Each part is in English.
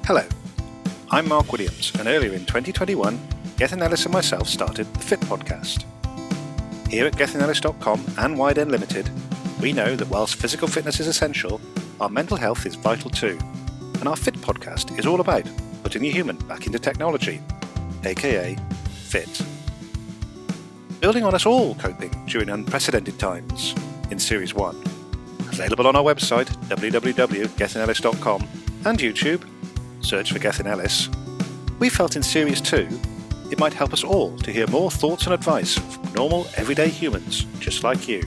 Hello, I'm Mark Williams, and earlier in 2021, Gethin Ellis and myself started the PHIT Podcast. Here at gethinellis.com and Wide End Limited, we know that whilst physical fitness is essential, our mental health is vital too, and our PHIT Podcast is all about putting the human back into technology, aka FIT. Building on us all coping during unprecedented times in Series 1. Available on our website, www.gethinellis.com, and YouTube, search for Gethin Ellis. We felt in Series 2 it might help us all to hear more thoughts and advice from normal, everyday humans just like you.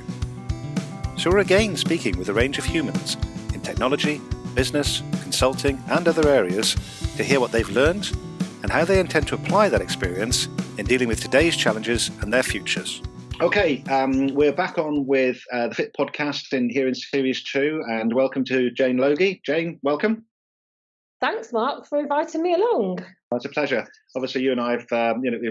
So we're again speaking with a range of humans in technology, business, consulting and other areas to hear what they've learned and how they intend to apply that experience in dealing with today's challenges and their futures. Okay, we're back on with the PHIT Podcast here in Series 2, and welcome to Jane Logie. Jane, welcome. Thanks, Mark, for inviting me along. It's a pleasure. Obviously, you and I have,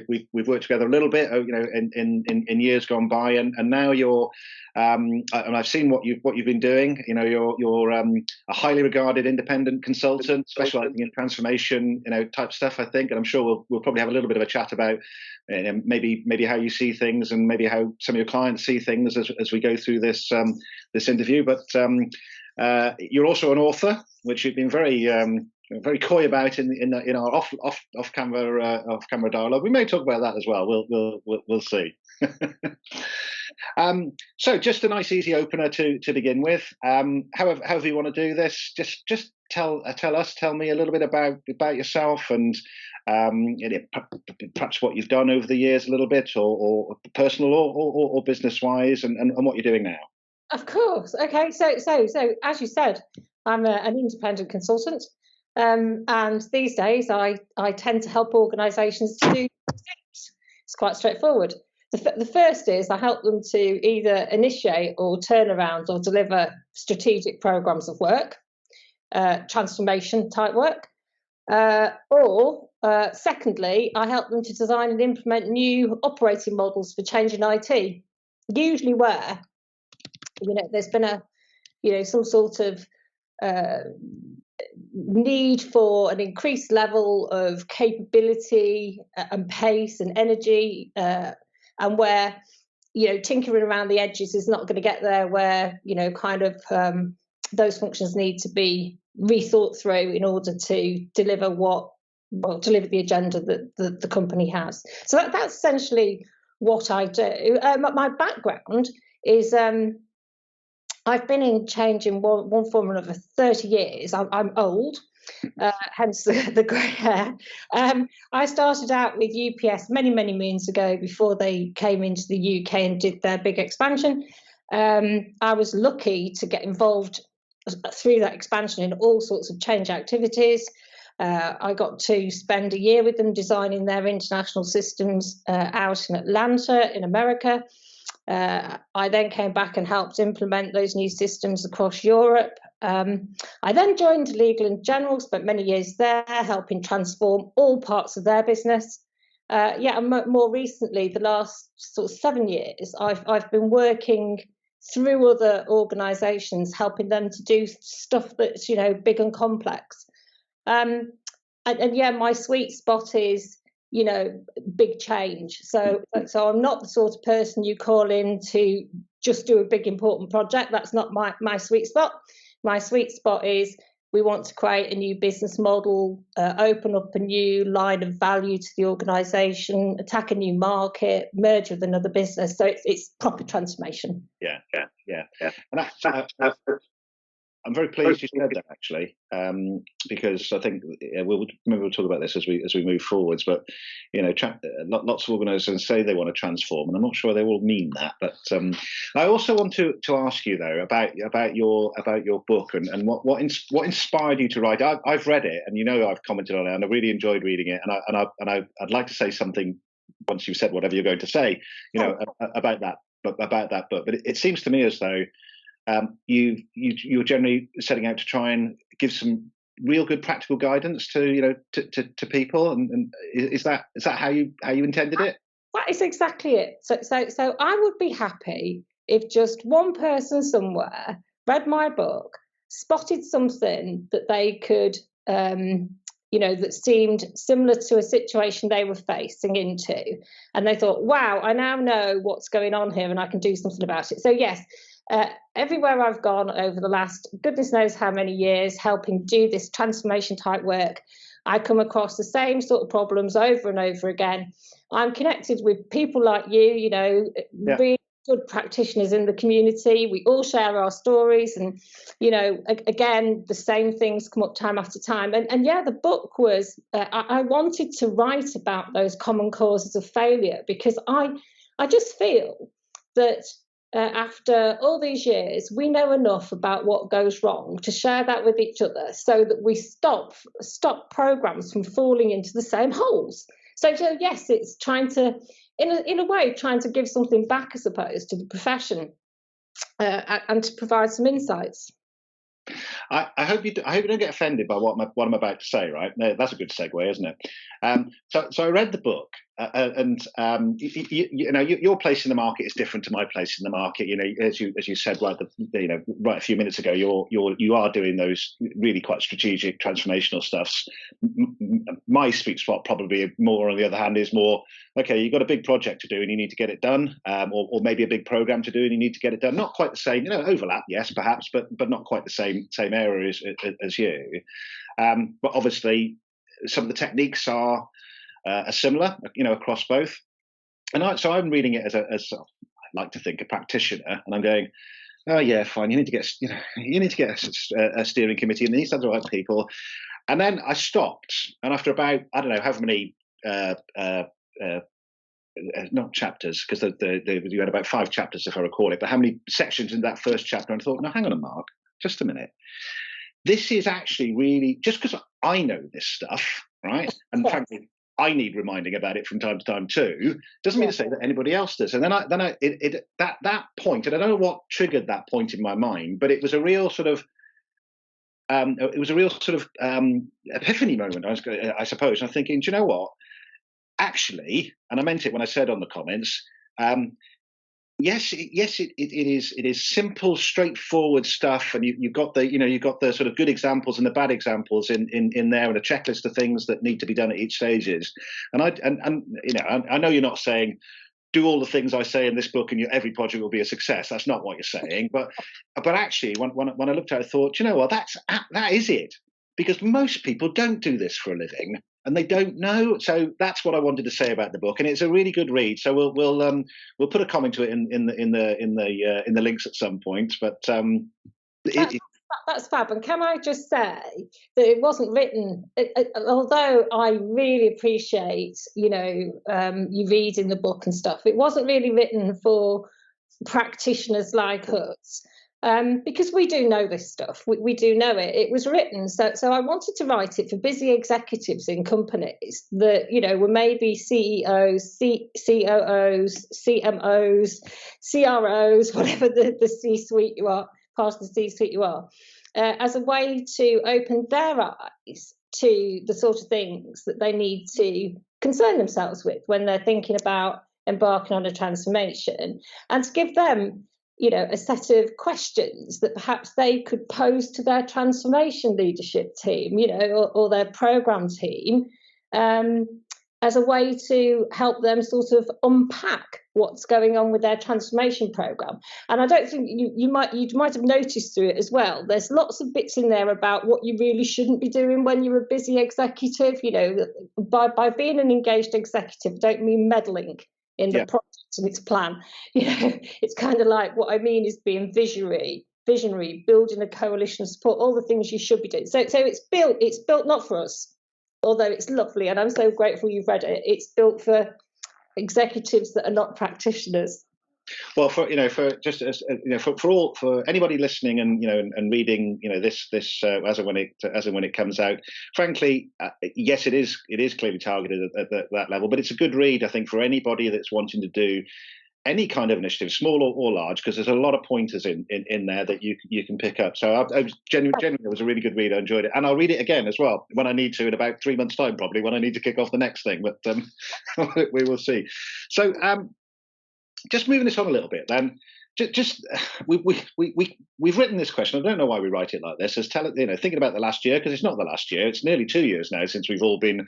we've worked together a little bit, in years gone by, and now you're, and I've seen what you've been doing. You're a highly regarded independent consultant, specialising in transformation, type stuff. I think, and I'm sure we'll probably have a little bit of a chat about maybe how you see things and maybe how some of your clients see things as we go through this interview. But you're also an author, which you've been very coy about in our off camera dialogue. We may talk about that as well. We'll see. So just a nice easy opener to begin with. However you want to do this, just tell me a little bit about yourself and perhaps what you've done over the years a little bit, or personal or business wise, and what you're doing now. Of course. Okay. So as you said, I'm an independent consultant. And these days, I tend to help organisations to do things. It's quite straightforward. The first is I help them to either initiate or turn around or deliver strategic programmes of work, transformation type work. Or secondly, I help them to design and implement new operating models for change in IT, usually where, there's been some sort of need for an increased level of capability and pace and energy, and where tinkering around the edges is not going to get there, where those functions need to be rethought through in order to deliver deliver the agenda that the company has. So that's essentially what I do. My background is I've been in change in one form or another for 30 years. I'm old, hence the grey hair. I started out with UPS many, many moons ago before they came into the UK and did their big expansion. I was lucky to get involved through that expansion in all sorts of change activities. I got to spend a year with them designing their international systems out in Atlanta in America. I then came back and helped implement those new systems across Europe. I then joined Legal & General, spent many years there, helping transform all parts of their business. And more recently, the last sort of 7 years, I've been working through other organisations, helping them to do stuff that's, big and complex. And my sweet spot is big change. So I'm not the sort of person you call in to just do a big important project. That's not my sweet spot. My sweet spot is we want to create a new business model, open up a new line of value to the organisation, attack a new market, merge with another business. So it's proper transformation. Yeah. And I'm very pleased you said that, actually, because I think we'll talk about this as we move forwards. But lots of organisations say they want to transform, and I'm not sure they all mean that. But I also want to ask you though about your book and what inspired you to write. I've read it, and I've commented on it, and I really enjoyed reading it. And I'd like to say something once you've said whatever you're going to say, about that book. But it seems to me as though you're generally setting out to try and give some real good practical guidance to people, and is that how you intended it? That is exactly it. So I would be happy if just one person somewhere read my book, spotted something that they could that seemed similar to a situation they were facing into. And they thought, wow, I now know what's going on here and I can do something about it. So yes, everywhere I've gone over the last goodness knows how many years helping do this transformation type work, I come across the same sort of problems over and over again. I'm connected with people like you, really good practitioners in the community. We all share our stories, and again, the same things come up time after time. And yeah, the book was I wanted to write about those common causes of failure, because I just feel that after all these years, we know enough about what goes wrong to share that with each other, so that we stop programs from falling into the same holes. So yes, it's trying to, in a way, trying to give something back, I suppose, to the profession, and to provide some insights. I hope you don't get offended by what I'm about to say. Right, no, that's a good segue, isn't it? So I read the book, and your place in the market is different to my place in the market. As you said right a few minutes ago, you are doing those really quite strategic transformational stuffs. My sweet spot probably more, on the other hand, is more, okay, you've got a big project to do and you need to get it done, or maybe a big program to do and you need to get it done. Not quite the same, overlap, yes, perhaps, but not quite the same area as you. But obviously, some of the techniques are similar, across both. And so I'm reading it as I like to think, a practitioner, and I'm going, oh yeah, fine. You need to get a steering committee, and these are the right people. And then I stopped, and after about, I don't know how many not chapters, because you had about 5 chapters if I recall it, but how many sections in that first chapter? And I thought, no, hang on a Mark, just a minute. This is actually really, just because I know this stuff, right? And frankly, I need reminding about it from time to time too. Doesn't mean to say that anybody else does. And then that point, and I don't know what triggered that point in my mind, but it was a real sort of epiphany moment, I suppose. I'm thinking, do you know what? Actually, and I meant it when I said on the comments, yes, it is simple, straightforward stuff, and you've got the sort of good examples and the bad examples in there, and a checklist of things that need to be done at each stages. And I know you're not saying do all the things I say in this book and every project will be a success. That's not what you're saying. But actually, when I looked at it, I thought, you know what, that is it, because most people don't do this for a living. And they don't know, so that's what I wanted to say about the book, and it's a really good read. So we'll put a comment to it in the links at some point. But that's fab. And can I just say that it wasn't written, although I really appreciate you reading the book and stuff. It wasn't really written for practitioners like us. Because we do know this stuff, we do know it. It was written, so I wanted to write it for busy executives in companies that were maybe CEOs, COOs, CMOs, CROs, whatever the C-suite you are, part of the C-suite you are, as a way to open their eyes to the sort of things that they need to concern themselves with when they're thinking about embarking on a transformation, and to give them a set of questions that perhaps they could pose to their transformation leadership team, or their program team, as a way to help them sort of unpack what's going on with their transformation program. And I don't think you might have noticed through it as well. There's lots of bits in there about what you really shouldn't be doing when you're a busy executive. By being an engaged executive, I don't mean meddling in the project and its plan. It's kind of like, what I mean is being visionary, building a coalition, support, all the things you should be doing. So it's built not for us, although it's lovely, and I'm so grateful you've read it. It's built for executives that are not practitioners. Well, for anybody listening and reading this as and when it comes out, frankly, yes, it is clearly targeted at that level, but it's a good read, I think, for anybody that's wanting to do any kind of initiative, small or large, because there's a lot of pointers in there that you can pick up. So I was genuinely, it was a really good read. I enjoyed it, and I'll read it again as well when I need to, in about 3 months' time, probably, when I need to kick off the next thing. But we will see. So. Just moving this on a little bit then. we've written this question. I don't know why we write it like this. As thinking about the last year, because it's not the last year. It's nearly 2 years now since we've all been,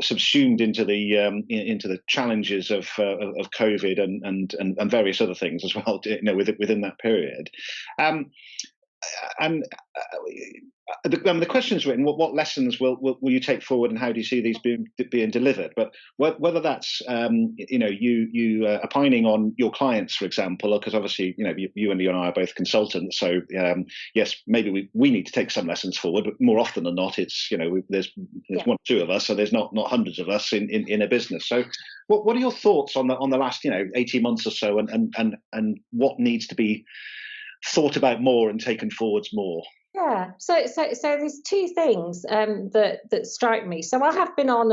subsumed into the challenges of COVID and various other things as well. Within that period. And the question is written: what lessons will you take forward, and how do you see these being delivered? But whether that's you opining on your clients, for example, because obviously you and I are both consultants, so yes, maybe we need to take some lessons forward. But more often than not, it's there's one or two of us, so there's not hundreds of us in a business. So what are your thoughts on the last 18 months or so, and what needs to be thought about more and taken forwards more? Yeah, so there's two things that strike me. So I have been on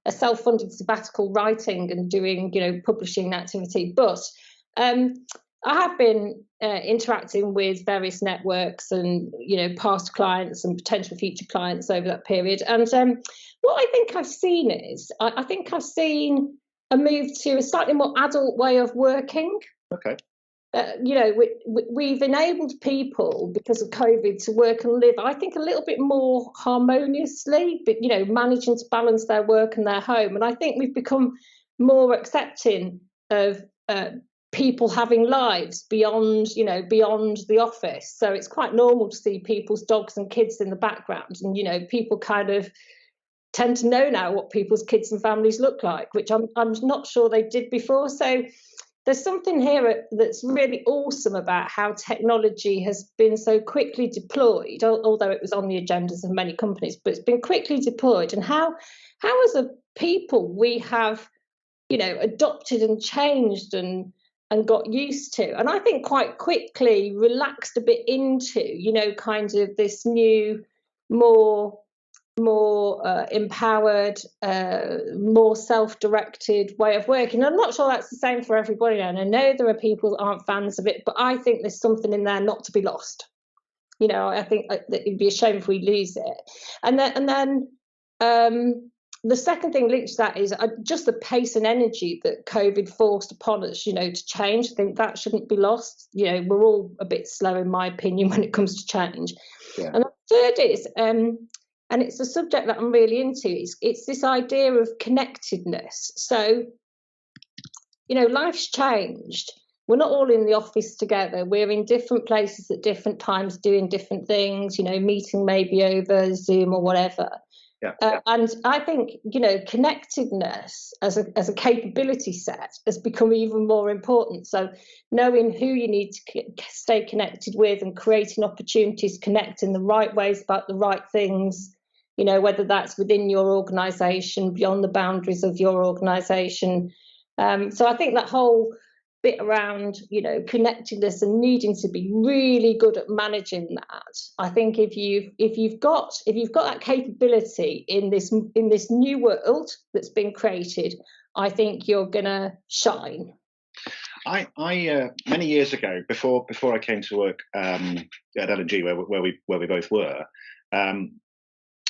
a self-funded sabbatical writing and doing publishing activity, but I have been interacting with various networks and past clients and potential future clients over that period. And what I think I've seen is I think I've seen a move to a slightly more adult way of working. Okay. We've enabled people because of COVID to work and live, I think, a little bit more harmoniously, but, managing to balance their work and their home. And I think we've become more accepting of people having lives beyond the office. So it's quite normal to see people's dogs and kids in the background. And, people kind of tend to know now what people's kids and families look like, which I'm not sure they did before. So there's something here that's really awesome about how technology has been so quickly deployed, although it was on the agendas of many companies, but it's been quickly deployed, and how as a people we have, adopted and changed and got used to, and I think quite quickly relaxed a bit into, kind of this new, more empowered, more self-directed way of working. I'm not sure that's the same for everybody, and I know there are people that aren't fans of it, but I think there's something in there not to be lost. I think that it'd be a shame if we lose it. And then the second thing linked to that is just the pace and energy that COVID forced upon us, to change. I think that shouldn't be lost. We're all a bit slow, in my opinion, when it comes to change. Yeah. And the third is, and it's a subject that I'm really into, it's this idea of connectedness. So, life's changed. We're not all in the office together. We're in different places at different times doing different things, meeting maybe over Zoom or whatever. Yeah. And I think, connectedness as a capability set has become even more important. So knowing who you need to stay connected with and creating opportunities to connect in the right ways about the right things, whether that's within your organisation, beyond the boundaries of your organisation. So I think that whole bit around, connectedness and needing to be really good at managing that. I think if you've got that capability in this new world that's been created, I think you're gonna shine. I many years ago, before I came to work at L&G, where we both were,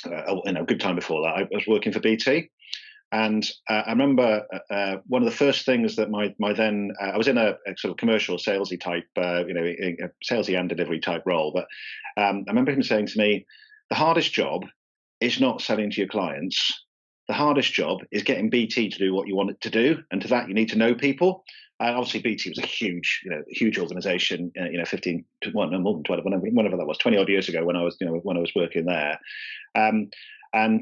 a good time before that, I was working for BT. And I remember one of the first things that my then I was in a sort of commercial salesy type, salesy and delivery type role. But I remember him saying to me, the hardest job is not selling to your clients. The hardest job is getting BT to do what you want it to do. And to that, you need to know people. And obviously, BT was a huge organisation, 15, more than 12, whenever that was, 20 odd years ago when I was working there. And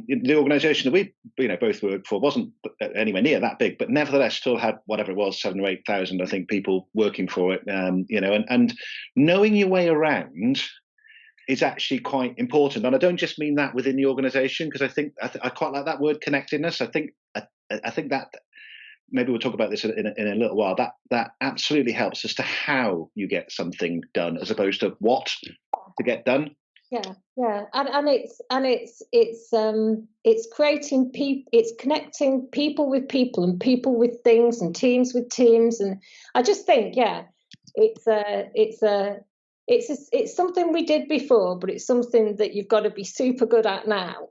the organisation that we both worked for wasn't anywhere near that big, but nevertheless still had whatever it was, 7,000 or 8,000, I think, people working for it. And knowing your way around is actually quite important. And I don't just mean that within the organisation, because I think I quite like that word, connectedness. I think that maybe we'll talk about this in a little while. That absolutely helps as to how you get something done, as opposed to what to get done. Yeah, and it's creating people, it's connecting people with people and people with things and teams with teams, and I just think, it's something we did before, but it's something that you've got to be super good at now.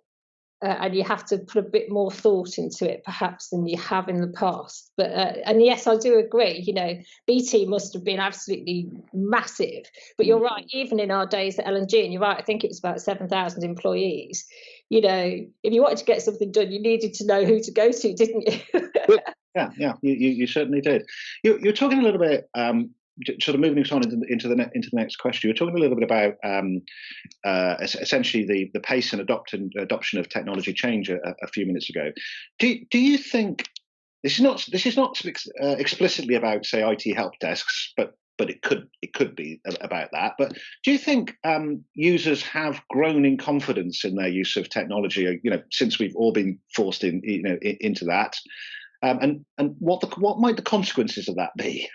and you have to put a bit more thought into it perhaps than you have in the past. But and yes, I do agree, BT must have been absolutely massive, but you're right, even in our days at L&G, and you're right, I think it was about 7,000 employees, if you wanted to get something done, you needed to know who to go to, didn't you? Yeah, you certainly did. You're talking a little bit, sort of moving on into the next question. You're talking a little bit about essentially the pace and adoption of technology change a few minutes ago. Do you think this is not explicitly about, say, IT help desks, but it could be about that. But do you think users have grown in confidence in their use of technology? Since we've all been forced into that. And what might the consequences of that be?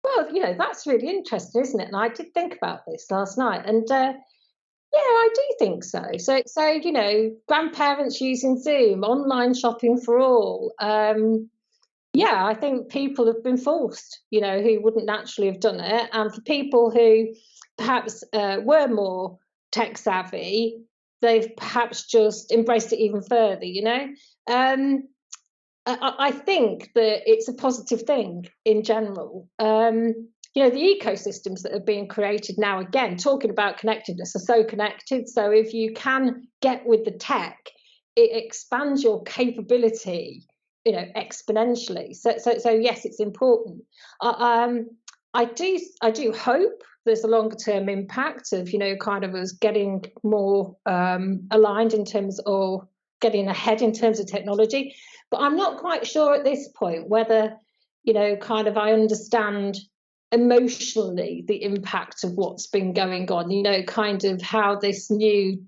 Well, that's really interesting, isn't it? And I did think about this last night, and yeah, I do think so. So grandparents using Zoom, online shopping for all. Yeah, I think people have been forced, who wouldn't naturally have done it, and for people who perhaps were more tech savvy, they've perhaps just embraced it even further. I think that it's a positive thing in general. The ecosystems that are being created now, again, talking about connectedness, are so connected. So if you can get with the tech, it expands your capability, exponentially. So yes, it's important. I do hope there's a longer term impact of, kind of us getting more aligned in terms of getting ahead in terms of technology. But I'm not quite sure at this point whether, kind of I understand emotionally the impact of what's been going on, kind of how this new,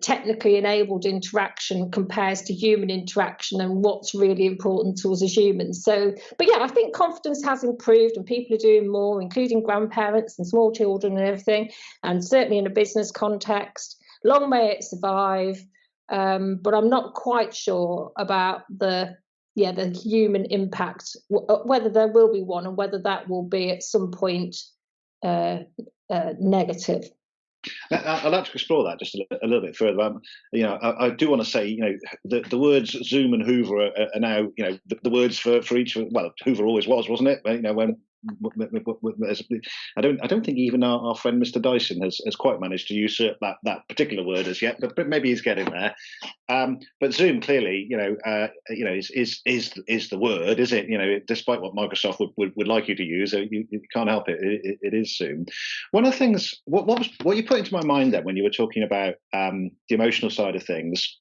technically enabled interaction compares to human interaction and what's really important to us as humans. So, but yeah, I think confidence has improved and people are doing more, including grandparents and small children and everything, and certainly in a business context. Long may it survive. But I'm not quite sure about the human impact, whether there will be one and whether that will be at some point negative. I'd like to explore that just a little bit further. I do want to say, the words Zoom and Hoover are now, the words for each. Well, Hoover always was, wasn't it? When I don't think even our friend Mr. Dyson has quite managed to usurp that particular word as yet, but maybe he's getting there. But Zoom clearly, is the word, is it? Despite what Microsoft would like you to use, you can't help it. It is Zoom. One of the things, what you put into my mind then when you were talking about the emotional side of things.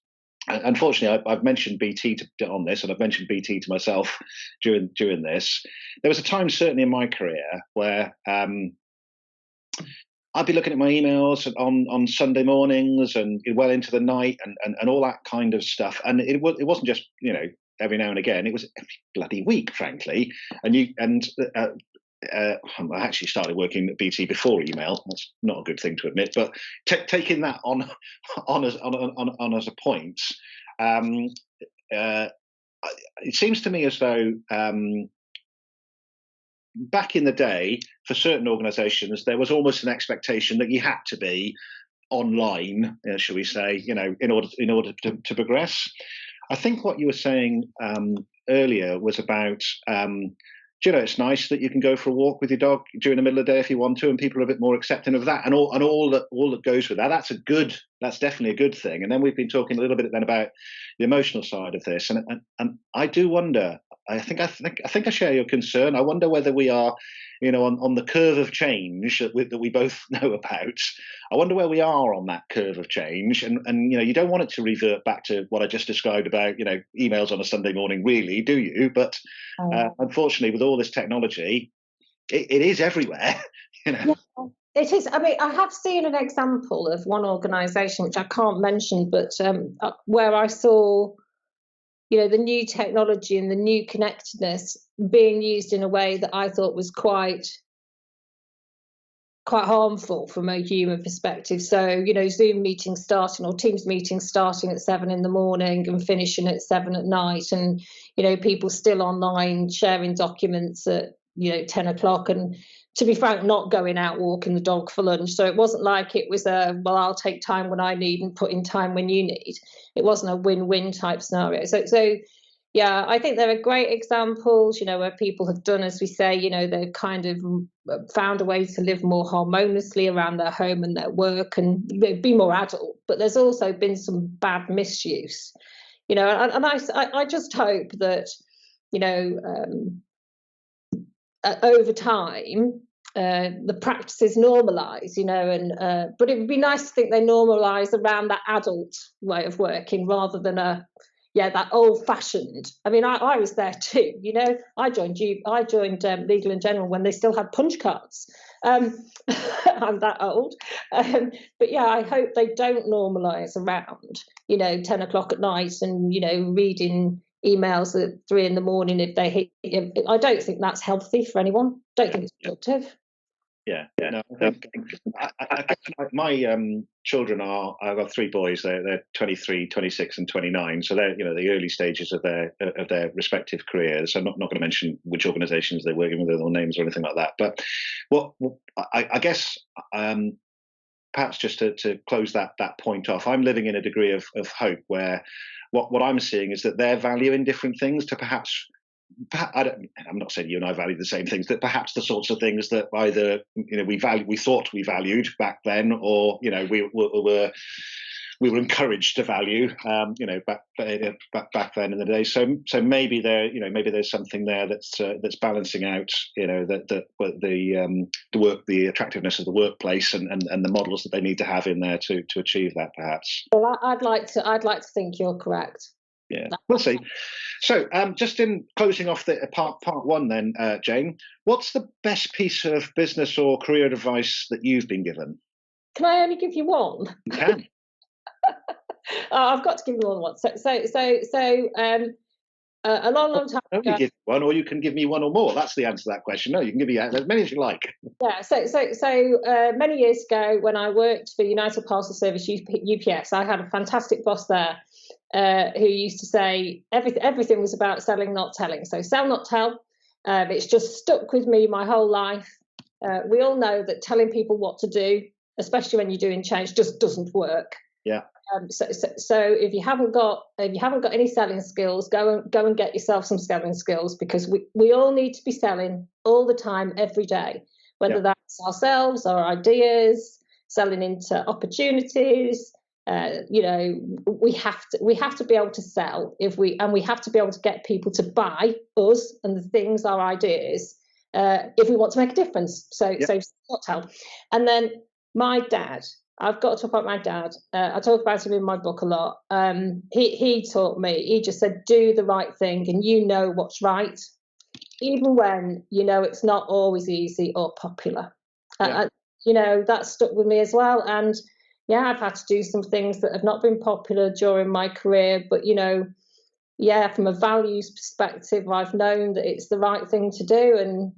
Unfortunately, I've mentioned BT on this, and I've mentioned BT to myself during this. There was a time, certainly in my career, where I'd be looking at my emails on Sunday mornings and well into the night and all that kind of stuff. And it wasn't just every now and again. It was every bloody week, frankly. I actually started working at BT before email. That's not a good thing to admit, but taking that on as a point, it seems to me as though back in the day, for certain organisations, there was almost an expectation that you had to be online, shall we say, in order to progress. I think what you were saying earlier was about. It's nice that you can go for a walk with your dog during the middle of the day if you want to, and people are a bit more accepting of that, and all that goes with that. That's definitely a good thing. And then we've been talking a little bit then about the emotional side of this, and I do wonder. I think I share your concern. I wonder whether we are, on the curve of change that we both know about. I wonder where we are on that curve of change, and you don't want it to revert back to what I just described about emails on a Sunday morning, really, do you? But unfortunately, with all this technology, it is everywhere. Yeah, it is. I mean, I have seen an example of one organisation which I can't mention, but where I saw the new technology and the new connectedness being used in a way that I thought was quite harmful from a human perspective. So, Zoom meetings starting or Teams meetings starting at 7 in the morning and finishing at 7 at night, and people still online sharing documents at 10 o'clock, and to be frank, not going out walking the dog for lunch. So it wasn't like it was I'll take time when I need and put in time when you need. It wasn't a win-win type scenario. So yeah, I think there are great examples, where people have done, as we say, they've kind of found a way to live more harmoniously around their home and their work and be more adult. But there's also been some bad misuse, and I just hope that, over time, the practices normalise, but it would be nice to think they normalise around that adult way of working rather than that old-fashioned. I mean, I was there too. I joined Legal and General when they still had punch cards. I'm that old, but yeah, I hope they don't normalise around 10 o'clock at night and reading emails at 3 a.m. if they hit. I don't think that's healthy for anyone. Don't think it's productive. Yeah. No, my children I've got 3 boys. They're 23, 26, and 29. So they're the early stages of their respective careers. I'm not going to mention which organisations they're working with or names or anything like that. But I guess perhaps just to close that point off, I'm living in a degree of hope where what I'm seeing is that they're valuing different things to perhaps I'm not saying you and I value the same things, but perhaps the sorts of things that either we thought we valued back then, or we were encouraged to value, back then in the day. So maybe there's something there that's balancing out, the attractiveness of the workplace and the models that they need to have in there to achieve that, perhaps. Well, I'd like to think you're correct. Yeah, we'll see. So, just in closing off the part 1, then, Jane, what's the best piece of business or career advice that you've been given? Can I only give you one? You can. I've got to give you more than one. A long time ago. Only give one, or you can give me one or more. That's the answer to that question. No, you can give me as many as you like. Yeah. So many years ago, when I worked for United Parcel Service (UPS), I had a fantastic boss there who used to say everything was about selling, not telling. So sell, not tell. It's just stuck with me my whole life. We all know that telling people what to do, especially when you're doing change, just doesn't work. Yeah. So if you haven't got any selling skills, go and get yourself some selling skills, because we all need to be selling all the time, every day, whether that's ourselves, our ideas, selling into opportunities. We have to be able to sell we have to be able to get people to buy us and the things, our ideas, if we want to make a difference. So not tell. And then my dad. I've got to talk about my dad. I talk about him in my book a lot. He taught me, he just said, do the right thing and what's right, even when it's not always easy or popular. That stuck with me as well. And I've had to do some things that have not been popular during my career, but from a values perspective, I've known that it's the right thing to do, and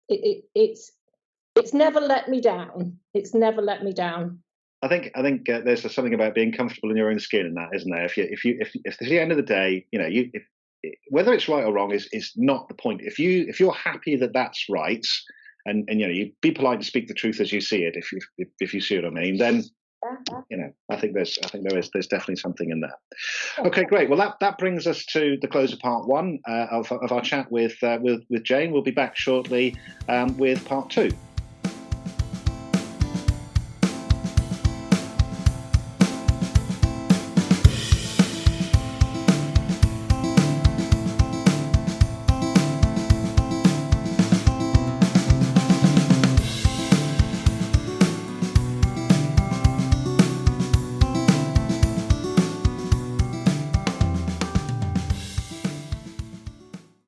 it's never let me down. It's never let me down. I think there's something about being comfortable in your own skin in that, isn't there? If at the end of the day, whether it's right or wrong is not the point. If you're happy that that's right, and you be polite and speak the truth as you see it. If you see what I mean, then I think there is definitely something in that. Okay, great. Well, that brings us to the close of part 1 of our chat with Jane. We'll be back shortly with part 2.